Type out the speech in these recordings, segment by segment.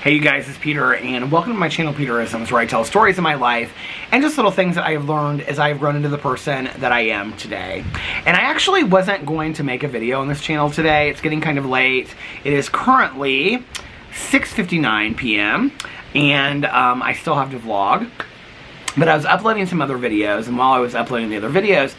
Hey you guys, it's Peter, and welcome to my channel, Peterisms, where I tell stories of my life and just little things that I have learned as I have grown into the person that I am today. And I actually wasn't going to make a video on this channel today. It's getting kind of late. It is currently 6:59 p.m. and I still have to vlog. But I was uploading some other videos, and while I was uploading the other videos,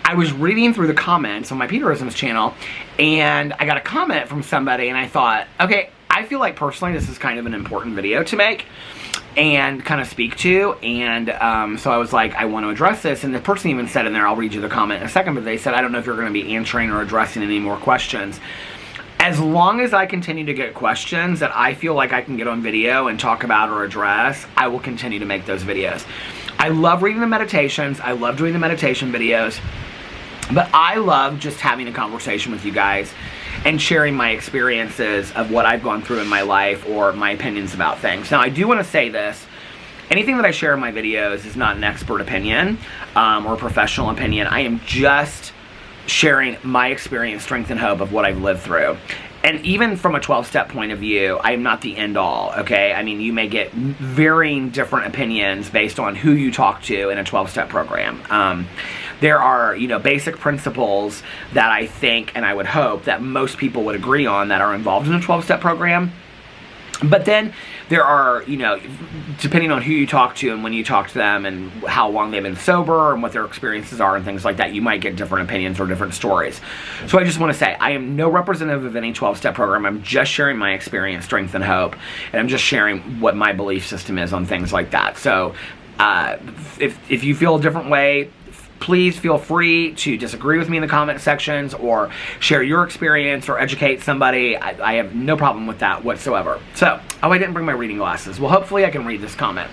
I was reading through the comments on my Peterisms channel, and I got a comment from somebody, and I thought, okay, I feel like personally this is kind of an important video to make and kind of speak to, and so I was like, I want to address this, and the person even said in there, I'll read you the comment in a second, but they said, I don't know if you're going to be answering or addressing any more questions. As long as I continue to get questions that I feel like I can get on video and talk about or address, I will continue to make those videos. I love reading the meditations, I love doing the meditation videos, but I love just having a conversation with you guys and sharing my experiences of what I've gone through in my life or my opinions about things. Now, I do want to say this. Anything that I share in my videos is not an expert opinion or professional opinion. I am just sharing my experience, strength, and hope of what I've lived through. And even from a 12-step point of view, I am not the end-all, okay? I mean, you may get varying different opinions based on who you talk to in a 12-step program. There are, basic principles that I think, and I would hope, that most people would agree on that are involved in a 12-step program. But then there are, depending on who you talk to and when you talk to them and how long they've been sober and what their experiences are and things like that, you might get different opinions or different stories. So I just want to say, I am no representative of any 12-step program. I'm just sharing my experience, strength, and hope. And I'm just sharing what my belief system is on things like that. So if you feel a different way, please feel free to disagree with me in the comment sections or share your experience or educate somebody. I have no problem with that whatsoever. So, I didn't bring my reading glasses. Well, hopefully I can read this comment.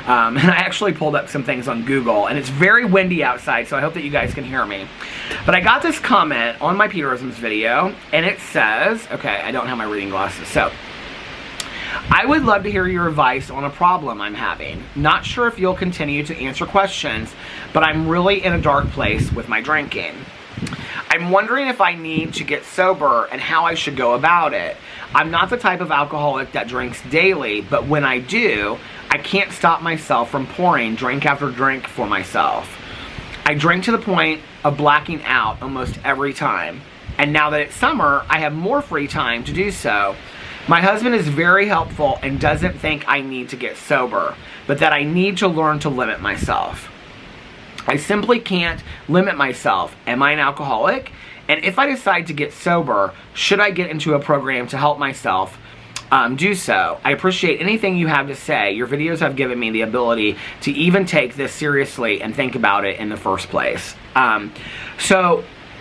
And I actually pulled up some things on Google, and it's very windy outside, so I hope that you guys can hear me. But I got this comment on my Peterisms video, and it says, okay, I don't have my reading glasses, so I would love to hear your advice on a problem I'm having. Not sure if you'll continue to answer questions, but I'm really in a dark place with my drinking. I'm wondering if I need to get sober and how I should go about it. I'm not the type of alcoholic that drinks daily, but when I do, I can't stop myself from pouring drink after drink for myself. I drink to the point of blacking out almost every time. And now that it's summer, I have more free time to do so. My husband is very helpful and doesn't think I need to get sober, but that I need to learn to limit myself. I simply can't limit myself. Am I an alcoholic? And if I decide to get sober, should I get into a program to help myself do so? I appreciate anything you have to say. Your videos have given me the ability to even take this seriously and think about it in the first place.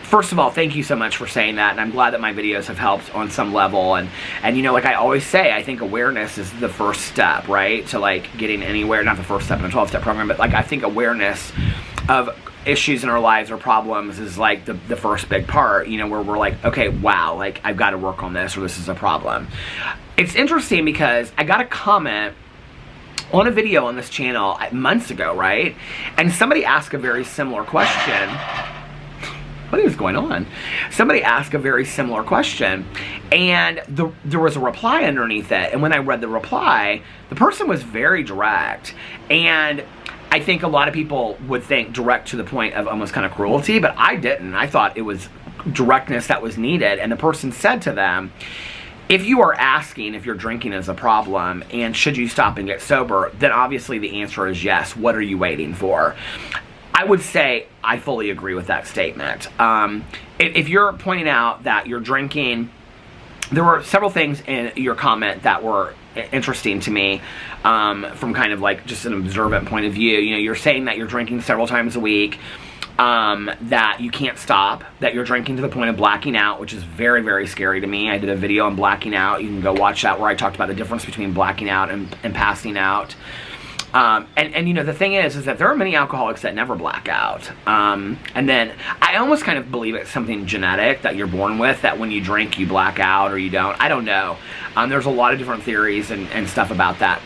First of all, thank you so much for saying that, and I'm glad that my videos have helped on some level, and like I always say, I think awareness is the first step, right, to getting anywhere, not the first step in a 12-step program, but I think awareness of issues in our lives or problems is the first big part, where we're like, okay, wow, I've got to work on this, or this is a problem. It's interesting because I got a comment on a video on this channel months ago, right, and somebody asked a very similar question. What is going on? Somebody asked a very similar question, and there was a reply underneath it, and when I read the reply, the person was very direct, and I think a lot of people would think direct to the point of almost kind of cruelty, but I didn't. I thought it was directness that was needed, and the person said to them, if you are asking if your drinking is a problem and should you stop and get sober, then obviously the answer is yes. What are you waiting for? I would say I fully agree with that statement. If you're pointing out that you're drinking, there were several things in your comment that were interesting to me from kind of just an observant point of view. You're saying that you're drinking several times a week, that you can't stop, that you're drinking to the point of blacking out, which is very, very scary to me. I did a video on blacking out. You can go watch that where I talked about the difference between blacking out and passing out. The thing is that there are many alcoholics that never black out. And then I almost kind of believe it's something genetic that you're born with, that when you drink you black out or you don't. I don't know. There's a lot of different theories and stuff about that.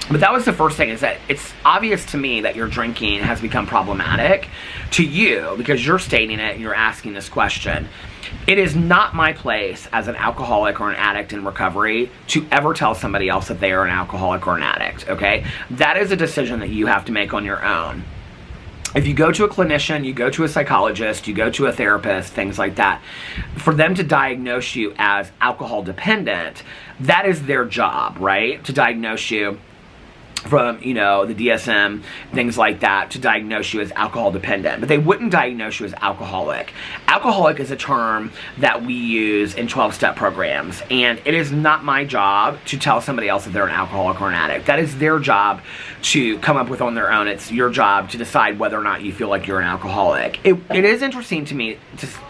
But that was the first thing, is that it's obvious to me that your drinking has become problematic to you because you're stating it and you're asking this question. It is not my place as an alcoholic or an addict in recovery to ever tell somebody else that they are an alcoholic or an addict, okay? That is a decision that you have to make on your own. If you go to a clinician, you go to a psychologist, you go to a therapist, things like that, for them to diagnose you as alcohol dependent, that is their job, right? To diagnose you from, you know, the DSM, things like that, to diagnose you as alcohol dependent. But they wouldn't diagnose you as alcoholic. Alcoholic is a term that we use in 12-step programs, and it is not my job to tell somebody else that they're an alcoholic or an addict. That is their job to come up with on their own. It's your job to decide whether or not you feel like you're an alcoholic. It is interesting to me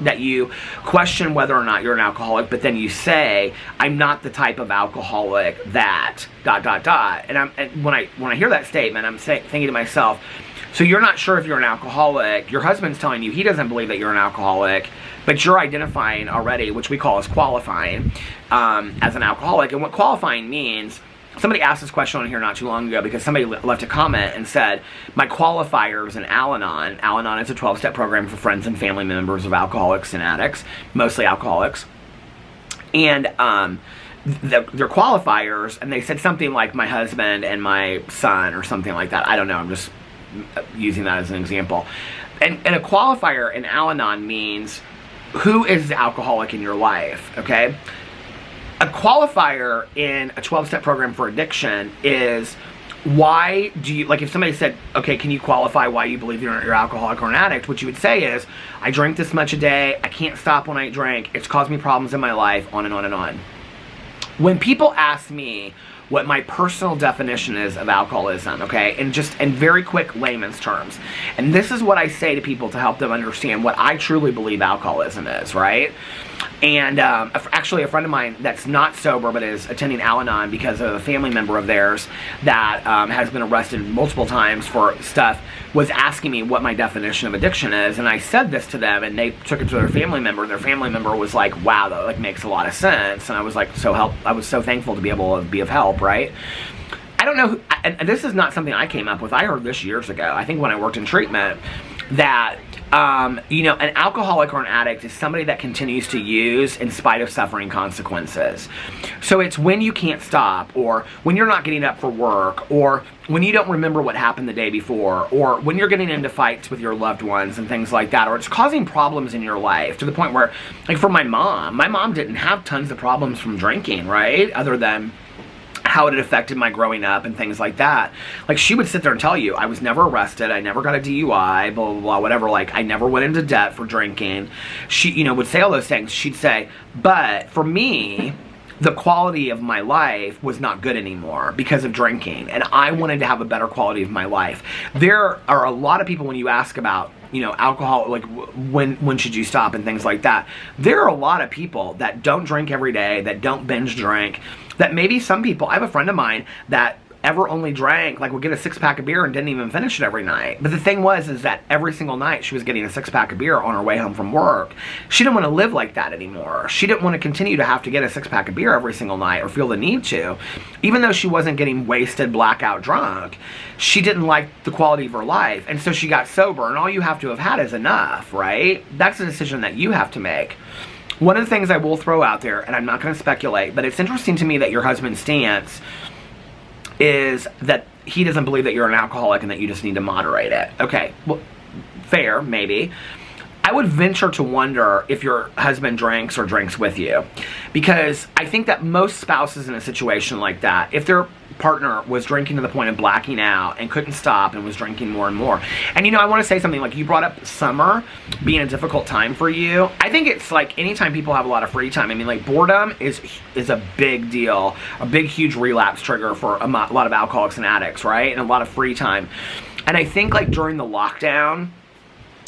that you question whether or not you're an alcoholic, but then you say, I'm not the type of alcoholic that ... And when I hear that statement, I'm thinking to myself, so you're not sure if you're an alcoholic. Your husband's telling you he doesn't believe that you're an alcoholic, but you're identifying already, which we call as qualifying, as an alcoholic. And what qualifying means, somebody asked this question on here not too long ago because somebody left a comment and said, my qualifiers in Al-Anon. Al-Anon is a 12-step program for friends and family members of alcoholics and addicts, mostly alcoholics. And their qualifiers, and they said something like my husband and my son or something like that. I don't know, I'm just using that as an example. And a qualifier in Al-Anon means who is the alcoholic in your life, okay? A qualifier in a 12-step program for addiction is, why do you, like if somebody said, okay, can you qualify why you believe you're alcoholic or an addict? What you would say is, I drink this much a day, I can't stop when I drink, it's caused me problems in my life, on and on and on. When people ask me what my personal definition is of alcoholism, okay, in very quick layman's terms, and this is what I say to people to help them understand what I truly believe alcoholism is, right? And actually a friend of mine that's not sober but is attending Al-Anon because of a family member of theirs that has been arrested multiple times for stuff, was asking me what my definition of addiction is, and I said this to them, and they took it to their family member, and their family member was like, wow, that like makes a lot of sense. And I was like, I was so thankful to be able to be of help, right? I don't know, and this is not something I came up with. I heard this years ago, I think when I worked in treatment, that you know, an alcoholic or an addict is somebody that continues to use in spite of suffering consequences. So it's when you can't stop, or when you're not getting up for work, or when you don't remember what happened the day before, or when you're getting into fights with your loved ones and things like that, or it's causing problems in your life to the point where, like for my mom didn't have tons of problems from drinking, right? Other than how it had affected my growing up and things like that. Like, she would sit there and tell you, I was never arrested, I never got a DUI, blah, blah, blah, whatever, like, I never went into debt for drinking. She, you know, would say all those things. She'd say, but for me, the quality of my life was not good anymore because of drinking, and I wanted to have a better quality of my life. There are a lot of people, when you ask about, you know, alcohol, like when should you stop and things like that, there are a lot of people that don't drink every day, that don't binge drink, that maybe some people, I have a friend of mine that ever only drank, like would get a 6-pack of beer and didn't even finish it every night. But the thing is that every single night she was getting a 6-pack of beer on her way home from work. She didn't want to live like that anymore. She didn't want to continue to have to get a 6-pack of beer every single night or feel the need to. Even though she wasn't getting wasted, blackout drunk, she didn't like the quality of her life. And so she got sober, and all you have to have had is enough, right? That's a decision that you have to make. One of the things I will throw out there, and I'm not going to speculate, but it's interesting to me that your husband's stance is that he doesn't believe that you're an alcoholic and that you just need to moderate it. Okay, well, fair, maybe. I would venture to wonder if your husband drinks or drinks with you, because I think that most spouses in a situation like that, if their partner was drinking to the point of blacking out and couldn't stop and was drinking more and more. And you know, I want to say something, like you brought up summer being a difficult time for you. I think it's like anytime people have a lot of free time, I mean, like boredom is a big deal, a big huge relapse trigger for a lot of alcoholics and addicts, right? And a lot of free time. And I think like during the lockdown,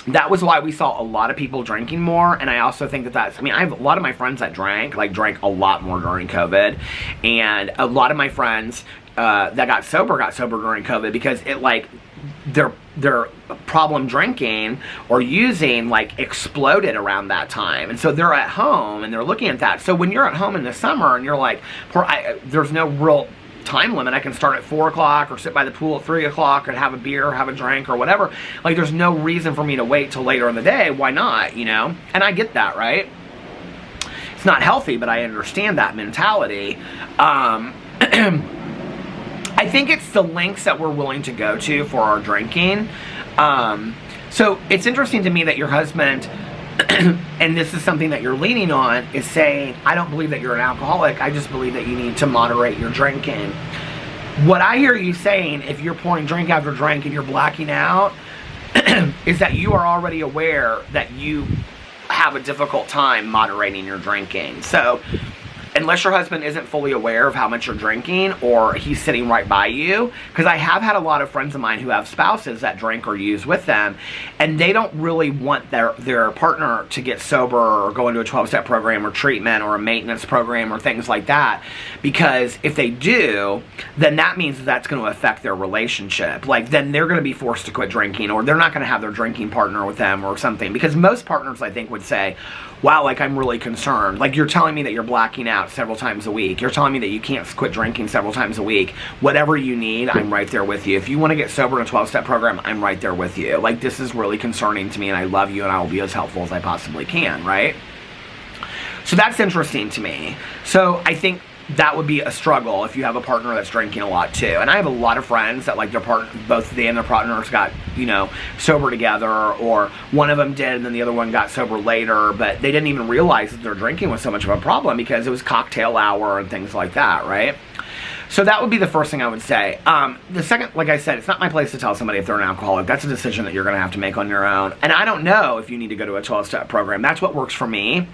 that was why we saw a lot of people drinking more. And I also think that that's, I mean, I have a lot of my friends that drank a lot more during COVID. And a lot of my friends that got sober during COVID, because it like, their problem drinking or using like exploded around that time. And so they're at home and they're looking at that. So when you're at home in the summer and you're like, there's no real time limit. I can start at 4 o'clock or sit by the pool at 3 o'clock and have a beer, or have a drink or whatever. Like, there's no reason for me to wait till later in the day. Why not, you know? And I get that, right? It's not healthy, but I understand that mentality. I think it's the lengths that we're willing to go to for our drinking. So it's interesting to me that your husband, and this is something that you're leaning on, is saying, I don't believe that you're an alcoholic. I just believe that you need to moderate your drinking. What I hear you saying, if you're pouring drink after drink and you're blacking out, is that you are already aware that you have a difficult time moderating your drinking. So unless your husband isn't fully aware of how much you're drinking, or he's sitting right by you, because I have had a lot of friends of mine who have spouses that drink or use with them, and they don't really want their partner to get sober or go into a 12-step program or treatment or a maintenance program or things like that, because if they do, then that means that's going to affect their relationship. Like, then they're going to be forced to quit drinking, or they're not going to have their drinking partner with them or something, because most partners, I think, would say, wow, like, I'm really concerned. Like, you're telling me that you're blacking out several times a week. You're telling me that you can't quit drinking several times a week. Whatever you need, I'm right there with you. If you want to get sober in a 12-step program, I'm right there with you. Like, this is really concerning to me, and I love you, and I will be as helpful as I possibly can, right? So that's interesting to me. So I think that would be a struggle if you have a partner that's drinking a lot too. And I have a lot of friends that, like, both they and their partners got, you know, sober together, or one of them did and then the other one got sober later, but they didn't even realize that their drinking was so much of a problem because it was cocktail hour and things like that, right? So that would be the first thing I would say. The second, like I said, it's not my place to tell somebody if they're an alcoholic. That's a decision that you're going to have to make on your own. And I don't know if you need to go to a 12-step program. That's what works for me.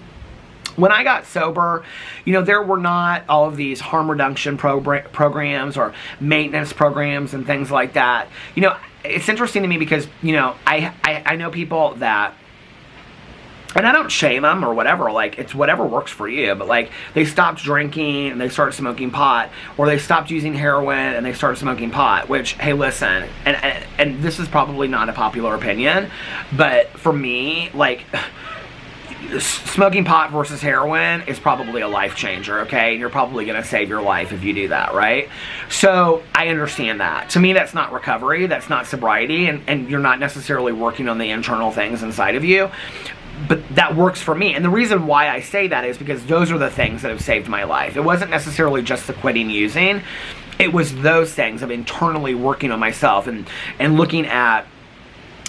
When I got sober, you know, there were not all of these harm reduction programs or maintenance programs and things like that. You know, it's interesting to me because, you know, I know people that, and I don't shame them or whatever, like, it's whatever works for you, but, like, they stopped drinking and they started smoking pot, or they stopped using heroin and they started smoking pot, which, hey, listen, and this is probably not a popular opinion, but for me, like, smoking pot versus heroin is probably a life changer, okay? And you're probably going to save your life if you do that, right? So I understand that. To me, that's not recovery, that's not sobriety, and you're not necessarily working on the internal things inside of you. But that works for me. And the reason why I say that is because those are the things that have saved my life. It wasn't necessarily just the quitting using. It was those things of internally working on myself and looking at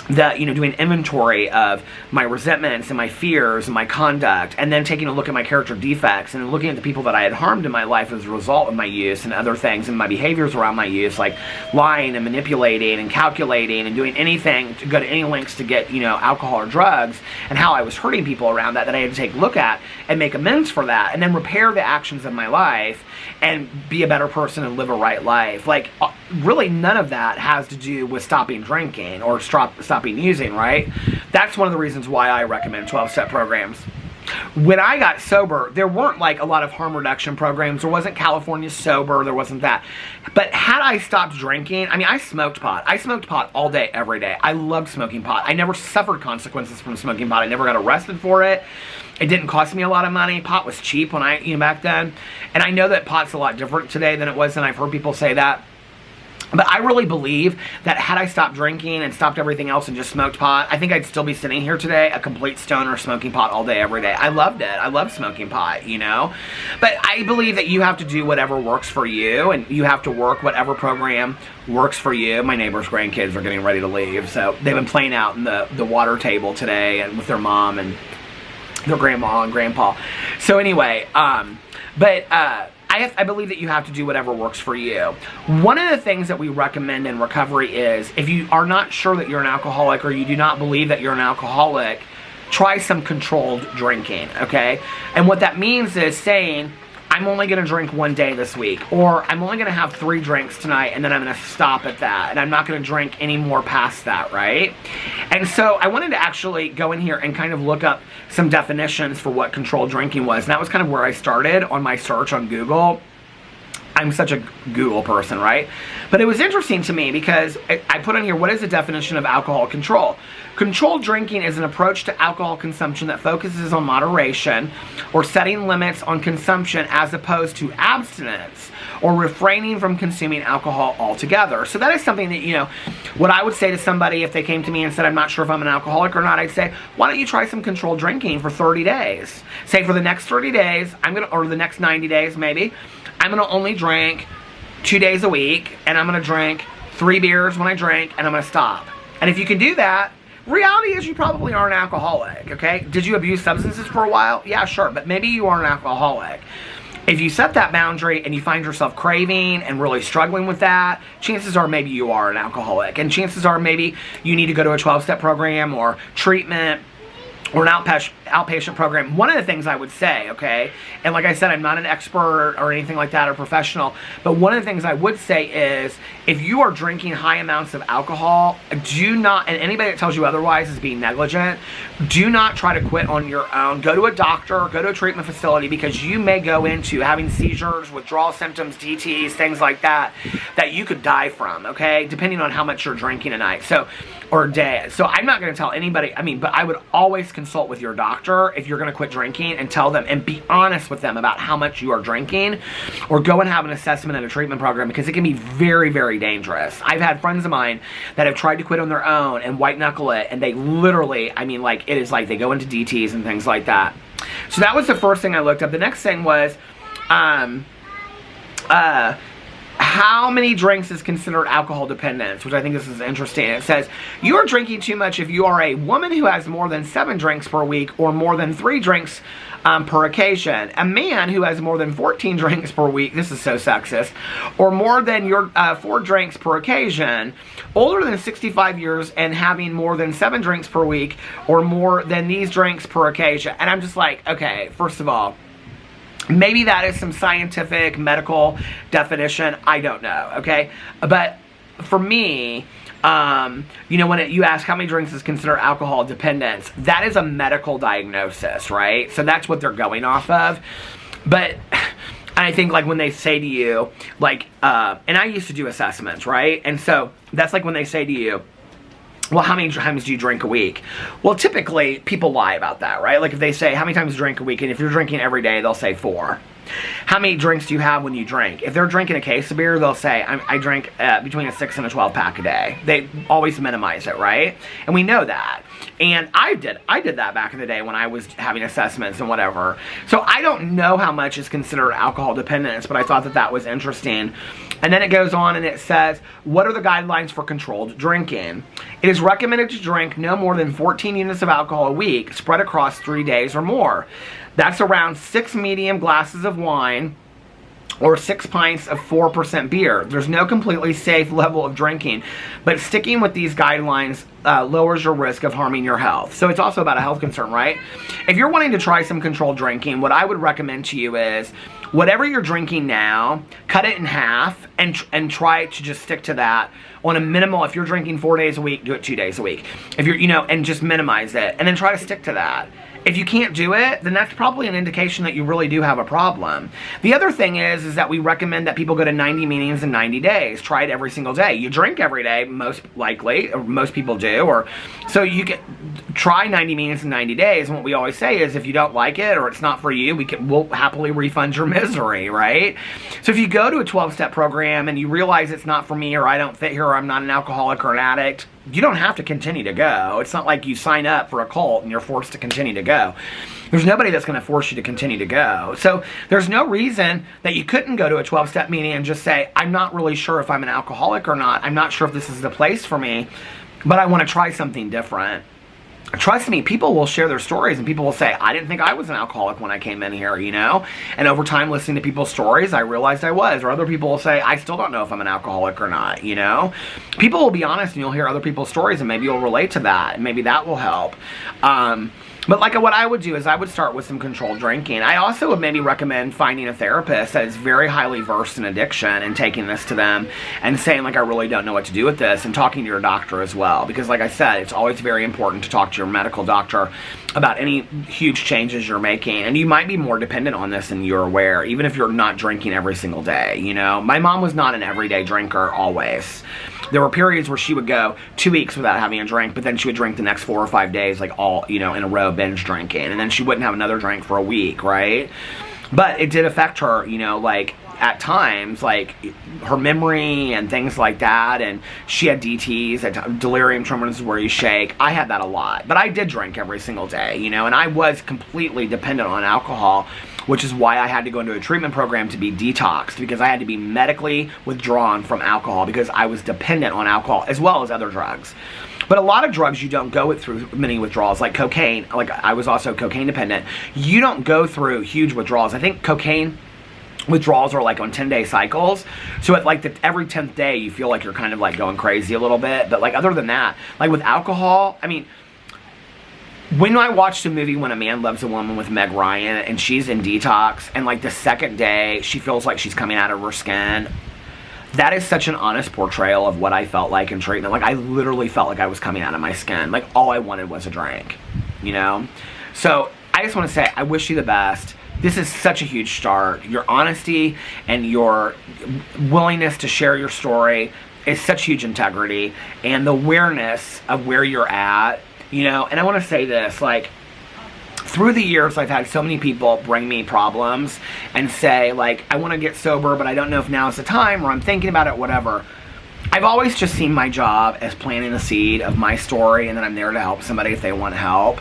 you know, doing inventory of my resentments and my fears and my conduct, and then taking a look at my character defects and looking at the people that I had harmed in my life as a result of my use and other things and my behaviors around my use, like lying and manipulating and calculating and doing anything to go to any lengths to get, you know, alcohol or drugs, and how I was hurting people around that I had to take a look at and make amends for that, and then repair the actions of my life and be a better person and live a right life. Like, really none of that has to do with stopping drinking or stopping using, right? That's one of the reasons why I recommend 12-step programs. When I got sober, there weren't, like, a lot of harm reduction programs. There wasn't California Sober. There wasn't that. But had I stopped drinking, I mean, I smoked pot. I smoked pot all day, every day. I loved smoking pot. I never suffered consequences from smoking pot. I never got arrested for it. It didn't cost me a lot of money. Pot was cheap when back then. And I know that pot's a lot different today than it was, and I've heard people say that. But I really believe that had I stopped drinking and stopped everything else and just smoked pot, I think I'd still be sitting here today, a complete stoner, smoking pot all day, every day. I loved it. I love smoking pot, you know? But I believe that you have to do whatever works for you, and you have to work whatever program works for you. My neighbor's grandkids are getting ready to leave, so they've been playing out in the water table today and with their mom and their grandma and grandpa. So anyway, I believe that you have to do whatever works for you. One of the things that we recommend in recovery is, if you are not sure that you're an alcoholic, or you do not believe that you're an alcoholic, try some controlled drinking, okay? And what that means is saying, I'm only going to drink one day this week, or I'm only going to have 3 drinks tonight, and then I'm going to stop at that, and I'm not going to drink any more past that, right? And so I wanted to actually go in here and kind of look up some definitions for what controlled drinking was, and that was kind of where I started on my search on Google. I'm such a Google person, right? But it was interesting to me because I put on here, what is the definition of alcohol control? Controlled drinking is an approach to alcohol consumption that focuses on moderation or setting limits on consumption as opposed to abstinence or refraining from consuming alcohol altogether. So that is something that, you know, what I would say to somebody if they came to me and said, I'm not sure if I'm an alcoholic or not, I'd say, why don't you try some controlled drinking for 30 days? Say for the next 30 days, or the next 90 days maybe, I'm going to only drink 2 days a week, and I'm going to drink 3 beers when I drink, and I'm going to stop. And if you can do that, reality is you probably are an alcoholic, okay? Did you abuse substances for a while? Yeah, sure, but maybe you are an alcoholic. If you set that boundary and you find yourself craving and really struggling with that, chances are maybe you are an alcoholic. And chances are maybe you need to go to a 12-step program or treatment or an outpatient program. One of the things I would say, okay, and like I said, I'm not an expert or anything like that or professional, but one of the things I would say is if you are drinking high amounts of alcohol, do not, and anybody that tells you otherwise is being negligent, do not try to quit on your own. Go to a doctor, go to a treatment facility, because you may go into having seizures, withdrawal symptoms, DTs, things like that, that you could die from, okay, depending on how much you're drinking a night. So, or a day. So I'm not going to tell anybody, but I would always consult with your doctor if you're going to quit drinking and tell them and be honest with them about how much you are drinking, or go and have an assessment and a treatment program, because it can be very, very dangerous. I've had friends of mine that have tried to quit on their own and white knuckle it, and they literally, it is like they go into DTs and things like that. So that was the first thing I looked up. The next thing was, how many drinks is considered alcohol dependence, which I think this is interesting. It says, you are drinking too much if you are a woman who has more than 7 drinks per week or more than 3 drinks per occasion. A man who has more than 14 drinks per week, this is so sexist, or more than your 4 drinks per occasion, older than 65 years and having more than 7 drinks per week or more than these drinks per occasion. And I'm just like, okay, first of all, maybe that is some scientific, medical definition. I don't know, okay? But for me, you know, when you ask how many drinks is considered alcohol dependence, that is a medical diagnosis, right? So that's what they're going off of. But I think, like, when they say to you, like, and I used to do assessments, right? And so that's like when they say to you, well, how many times do you drink a week? Well, typically, people lie about that, right? Like, if they say, how many times do you drink a week? And if you're drinking every day, they'll say 4. How many drinks do you have when you drink? If they're drinking a case of beer, they'll say, I drink between a 6 and a 12 pack a day. They always minimize it, right? And we know that. And I did that back in the day when I was having assessments and whatever. So I don't know how much is considered alcohol dependence, but I thought that that was interesting. And then it goes on and it says, what are the guidelines for controlled drinking? It is recommended to drink no more than 14 units of alcohol a week, spread across 3 days or more. That's around 6 medium glasses of wine or 6 pints of 4% beer. There's no completely safe level of drinking, but sticking with these guidelines lowers your risk of harming your health. So it's also about a health concern, right? If you're wanting to try some controlled drinking, what I would recommend to you is, whatever you're drinking now, cut it in half and try to just stick to that on a minimal. If you're drinking 4 days a week, do it 2 days a week. If you're, and just minimize it, and then try to stick to that. If you can't do it, then that's probably an indication that you really do have a problem. The other thing is that we recommend that people go to 90 meetings in 90 days. Try it every single day. You drink every day, most likely, or most people do, or so you can try 90 meetings in 90 days. And what we always say is, if you don't like it or it's not for you, we'll happily refund your misery, right? So if you go to a 12-step program and you realize it's not for me, or I don't fit here, or I'm not an alcoholic or an addict, you don't have to continue to go. It's not like you sign up for a cult and you're forced to continue to go. There's nobody that's going to force you to continue to go. So there's no reason that you couldn't go to a 12-step meeting and just say, I'm not really sure if I'm an alcoholic or not. I'm not sure if this is the place for me, but I want to try something different. Trust me, people will share their stories, and people will say, I didn't think I was an alcoholic when I came in here, And over time, listening to people's stories, I realized I was. Or other people will say, I still don't know if I'm an alcoholic or not, People will be honest, and you'll hear other people's stories, and maybe you'll relate to that, and maybe that will help. But like what I would do is I would start with some controlled drinking. I also would maybe recommend finding a therapist that is very highly versed in addiction and taking this to them and saying like, I really don't know what to do with this, and talking to your doctor as well. Because like I said, it's always very important to talk to your medical doctor about any huge changes you're making. And you might be more dependent on this than you're aware, even if you're not drinking every single day, you know. My mom was not an everyday drinker always. There were periods where she would go 2 weeks without having a drink, but then she would drink the next 4 or 5 days, like all, you know, in a row, binge drinking. And then she wouldn't have another drink for a week, right? But it did affect her, you know, like at times, like her memory and things like that. And she had DTs, delirium tremens where you shake. I had that a lot. But I did drink every single day, you know, and I was completely dependent on alcohol, which is why I had to go into a treatment program to be detoxed, because I had to be medically withdrawn from alcohol because I was dependent on alcohol as well as other drugs. But a lot of drugs, you don't go through many withdrawals, like cocaine. Like I was also cocaine dependent. You don't go through huge withdrawals. I think cocaine withdrawals are like on 10-day cycles. So at like every 10th day, you feel like you're kind of like going crazy a little bit. But like other than that, like with alcohol, I mean, when I watched the movie When a Man Loves a Woman with Meg Ryan, and she's in detox, and like the second day she feels like she's coming out of her skin, that is such an honest portrayal of what I felt like in treatment. Like I literally felt like I was coming out of my skin. Like all I wanted was a drink, you know? So I just want to say, I wish you the best. This is such a huge start. Your honesty and your willingness to share your story is such huge integrity, and the awareness of where you're at. You know, and I want to say this, like, through the years, I've had so many people bring me problems and say, like, I want to get sober, but I don't know if now is the time, or I'm thinking about it, whatever. I've always just seen my job as planting the seed of my story, and then I'm there to help somebody if they want help.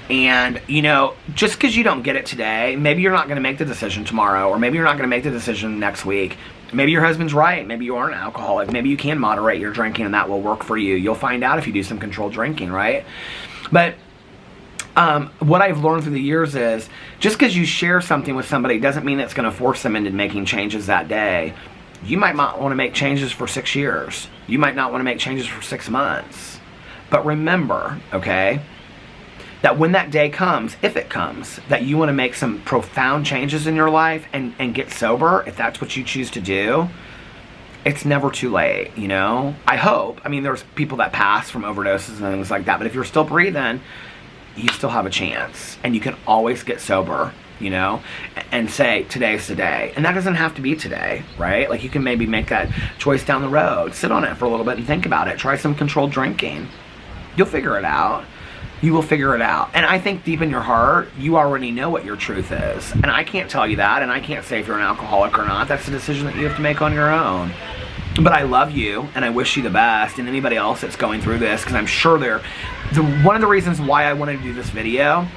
And, you know, just because you don't get it today, maybe you're not going to make the decision tomorrow, or maybe you're not going to make the decision next week. Maybe your husband's right. Maybe you are an alcoholic. Maybe you can moderate your drinking and that will work for you. You'll find out if you do some controlled drinking, right? But what I've learned through the years is just because you share something with somebody doesn't mean it's going to force them into making changes that day. You might not want to make changes for 6 years. You might not want to make changes for 6 months. But remember, okay, that when that day comes, if it comes, that you want to make some profound changes in your life and get sober, if that's what you choose to do, it's never too late, you know? I hope. I mean, there's people that pass from overdoses and things like that, but if you're still breathing, you still have a chance. And you can always get sober, you know, and say, today's the day. And that doesn't have to be today, right? Like, you can maybe make that choice down the road. Sit on it for a little bit and think about it. Try some controlled drinking. You'll figure it out. You will figure it out. And I think deep in your heart, you already know what your truth is. And I can't tell you that, and I can't say if you're an alcoholic or not. That's a decision that you have to make on your own. But I love you, and I wish you the best, and anybody else that's going through this, because I'm sure one of the reasons why I wanted to do this video,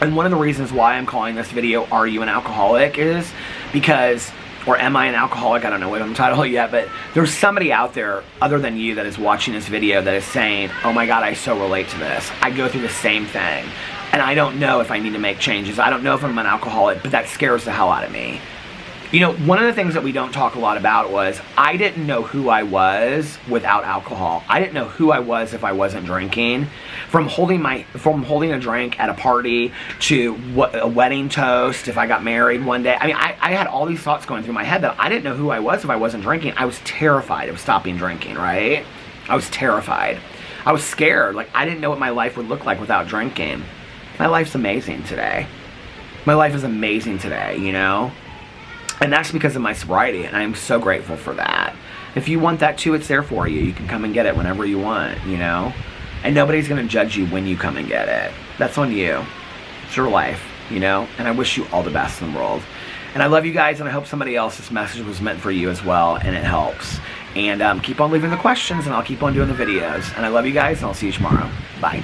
and one of the reasons why I'm calling this video, Are You an Alcoholic, is because, or Am I an Alcoholic? I don't know what I'm titled yet, but there's somebody out there other than you that is watching this video that is saying, oh my God, I so relate to this. I go through the same thing, and I don't know if I need to make changes. I don't know if I'm an alcoholic, but that scares the hell out of me. You know, one of the things that we don't talk a lot about was I didn't know who I was without alcohol. I didn't know who I was if I wasn't drinking. From holding a drink at a party to a wedding toast, if I got married one day. I mean, I had all these thoughts going through my head that I didn't know who I was if I wasn't drinking. I was terrified of stopping drinking, right? I was terrified. I was scared. Like, I didn't know what my life would look like without drinking. My life's amazing today. My life is amazing today, you know? And that's because of my sobriety, and I'm so grateful for that. If you want that too, it's there for you. You can come and get it whenever you want, you know? And nobody's going to judge you when you come and get it. That's on you. It's your life, you know? And I wish you all the best in the world. And I love you guys, and I hope somebody else's message was meant for you as well, and it helps. And keep on leaving the questions, and I'll keep on doing the videos. And I love you guys, and I'll see you tomorrow. Bye.